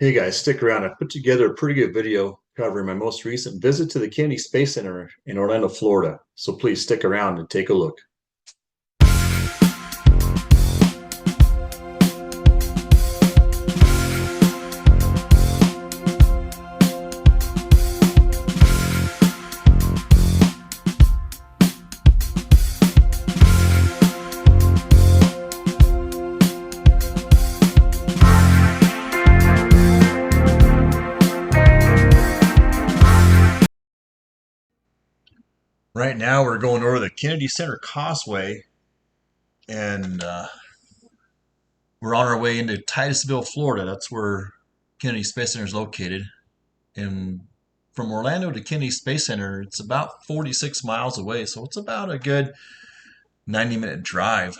Hey guys, stick around. I put together a pretty good video covering my most recent visit to the Kennedy Space Center in Orlando, Florida. So please stick around and take a look. Right now, we're going over the Kennedy Center Causeway, and we're on our way into Titusville, Florida. That's where Kennedy Space Center is located. And from Orlando to Kennedy Space Center, it's about 46 miles away, so it's about a good 90-minute drive.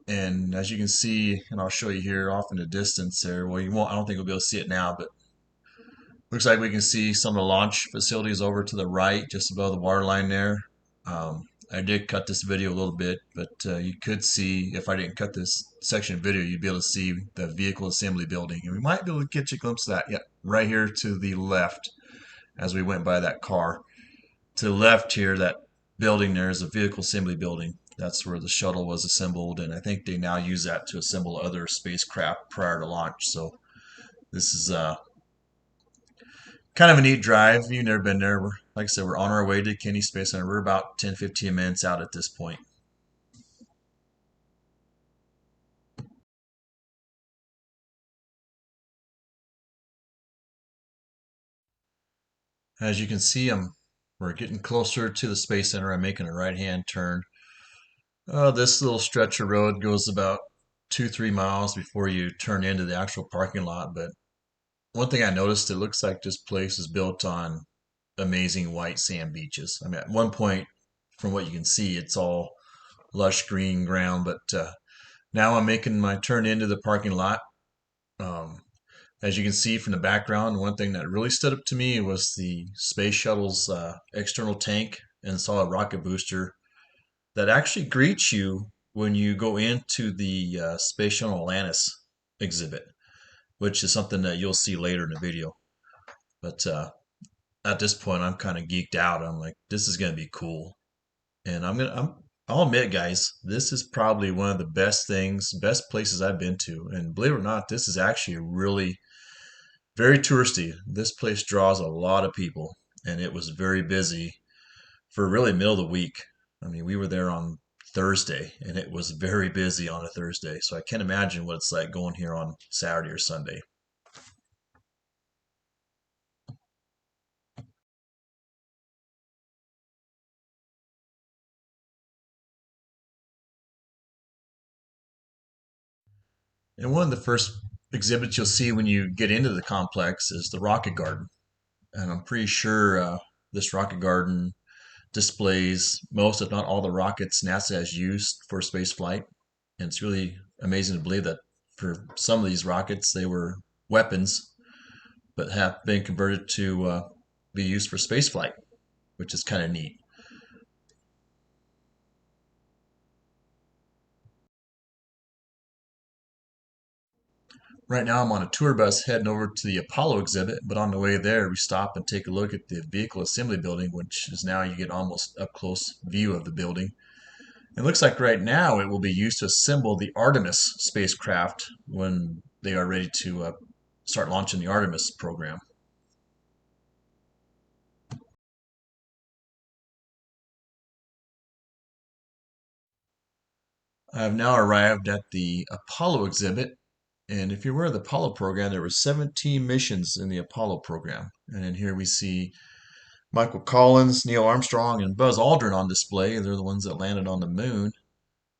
And as you can see, and I'll show you here off in the distance there, well, you won't, I don't think we'll be able to see it now, but looks like we can see some of the launch facilities over to the right, just above the water line there. I did cut this video a little bit, but you could see, if I didn't cut this section of video, you'd be able to see the vehicle assembly building. And we might be able to get you a glimpse of that. Yep, right here to the left as we went by that car. To the left here, that building there is a vehicle assembly building. That's where the shuttle was assembled, and I think they now use that to assemble other spacecraft prior to launch. So this is kind of a neat drive. You've never been there. Like I said, we're on our way to Kennedy Space Center. We're about 10-15 minutes out at this point. As you can see, we're getting closer to the Space Center. I'm making a right-hand turn. This little stretch of road goes about 2-3 miles before you turn into the actual parking lot. But one thing I noticed, it looks like this place is built on amazing white sand beaches. I mean, at one point, from what you can see, it's all lush green ground, but now I'm making my turn into the parking lot. Um, as you can see from the background, one thing that really stood up to me was the space shuttle's external tank and solid rocket booster that actually greets you when you go into the Space Shuttle Atlantis exhibit, which is something that you'll see later in the video. But at this point, I'm kind of geeked out. I'm like, this is gonna be cool, and I'll admit, guys, this is probably one of the best places I've been to. And believe it or not, this is actually really very touristy. This place draws a lot of people, and it was very busy for really middle of the week. I mean, we were there on Thursday, and it was very busy on a Thursday. So I can't imagine what it's like going here on Saturday or Sunday. And one of the first exhibits you'll see when you get into the complex is the Rocket Garden. And I'm pretty sure this Rocket Garden displays most, if not all, the rockets NASA has used for space flight. And it's really amazing to believe that for some of these rockets, they were weapons, but have been converted to be used for space flight, which is kind of neat. Right now, I'm on a tour bus heading over to the Apollo exhibit, but on the way there, we stop and take a look at the vehicle assembly building, which is now you get almost up close view of the building. It looks like right now it will be used to assemble the Artemis spacecraft when they are ready to start launching the Artemis program. I have now arrived at the Apollo exhibit, and if you're aware of the Apollo program, there were 17 missions in the Apollo program. And then here we see Michael Collins, Neil Armstrong, and Buzz Aldrin on display. They're the ones that landed on the moon.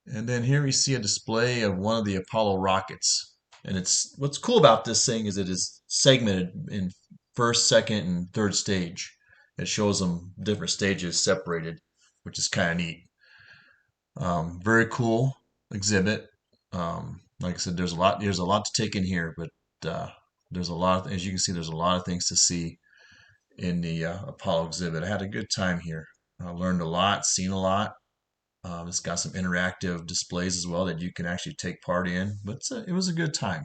And then here we see a display of one of the Apollo rockets. And it's what's cool about this thing is it is segmented in first, second, and third stage. It shows them different stages separated, which is kind of neat. Very cool exhibit. Like I said, there's a lot to take in here, but there's a lot, as you can see, there's a lot of things to see in the Apollo exhibit. I had a good time here. I learned a lot, seen a lot. It's got some interactive displays as well that you can actually take part in, but it was a good time.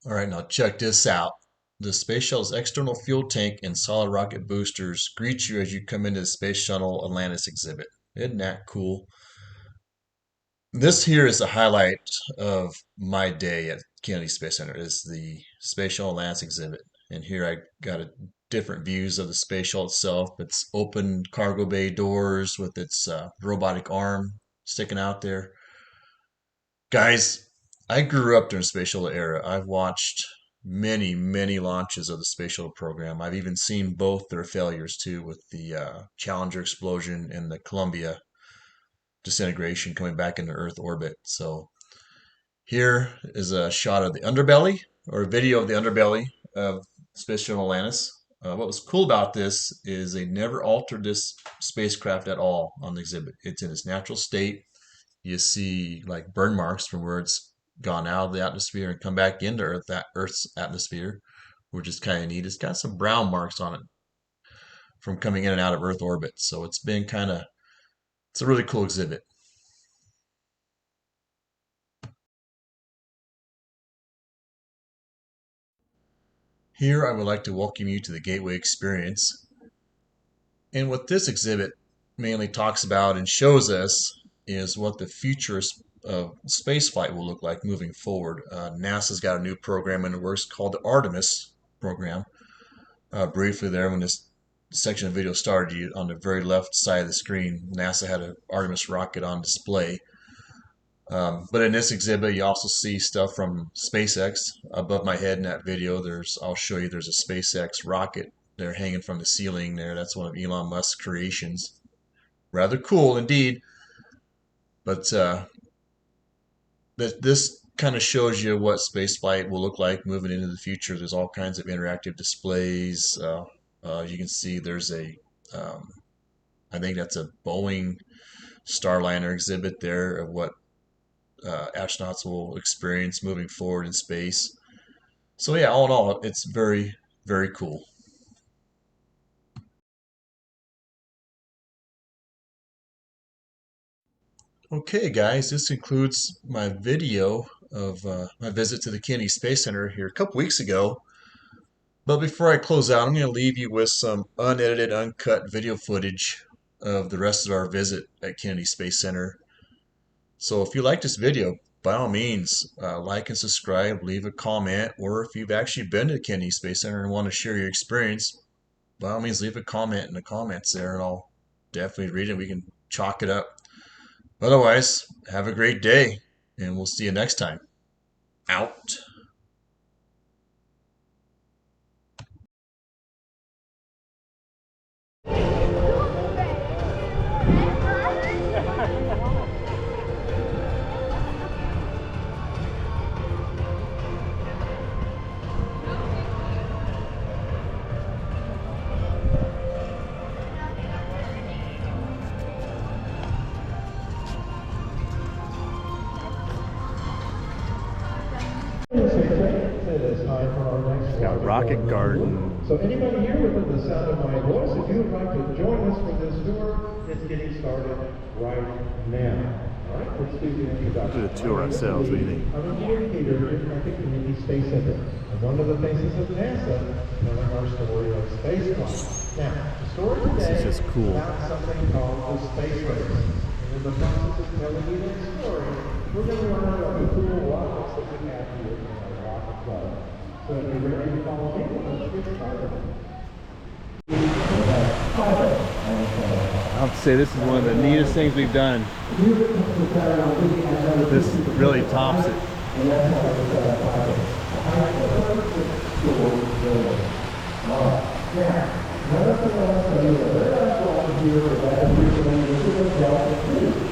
All right, now check this out. The Space Shuttle's external fuel tank and solid rocket boosters greet you as you come into the Space Shuttle Atlantis exhibit. Isn't that cool? This here is the highlight of my day at Kennedy Space Center is the Space Shuttle Atlantis exhibit. And here I got different views of the space shuttle itself. It's open cargo bay doors with its robotic arm sticking out there. Guys, I grew up during the space shuttle era. I've watched many, many launches of the space shuttle program. I've even seen both their failures too, with the Challenger explosion and the Columbia disintegration coming back into Earth orbit. So here is a shot of the underbelly, or a video of the underbelly of Space Shuttle Atlantis. What was cool about this is they never altered this spacecraft at all on the exhibit. It's in its natural state. You see like burn marks from where it's gone out of the atmosphere and come back into Earth's atmosphere, which is kind of neat. It's got some brown marks on it from coming in and out of Earth orbit. So it's a really cool exhibit. Here I would like to welcome you to the Gateway Experience. And what this exhibit mainly talks about and shows us is what the future of spaceflight will look like moving forward. NASA's got a new program in the works called the Artemis program. Briefly there, when this section of video started, on the very left side of the screen, NASA had an Artemis rocket on display. But in this exhibit, you also see stuff from SpaceX. Above my head in that video, I'll show you there's a SpaceX rocket there hanging from the ceiling there. That's one of Elon Musk's creations. Rather cool indeed. But this kind of shows you what spaceflight will look like moving into the future. There's all kinds of interactive displays. You can see there's I think that's a Boeing Starliner exhibit there of what astronauts will experience moving forward in space. So yeah, all in all, it's very, very cool. Okay, guys, this concludes my video of my visit to the Kennedy Space Center here a couple weeks ago. But before I close out, I'm going to leave you with some unedited, uncut video footage of the rest of our visit at Kennedy Space Center. So if you like this video, by all means, like and subscribe, leave a comment, or if you've actually been to Kennedy Space Center and want to share your experience, by all means, leave a comment in the comments there, and I'll definitely read it. We can chalk it up. Otherwise, have a great day, and we'll see you next time. Out. Got Rocket Garden. So anybody here within the sound of my voice, if you would like to join us for this tour, it's getting started right now. All right, let's do the introduction. Do the tour ourselves, what do you think? I'm a communicator here at the Kennedy Space Center. And one of the faces of NASA telling our story of spaceflight. Now, the story today This is just cool. about something called the space race. And in the process of telling you that story, we're going to learn about the cool rockets that we have here in our rocket club. So if you're ready to follow me, let's get started. I have to say this is one of the neatest things we've done. This really tops it. Now,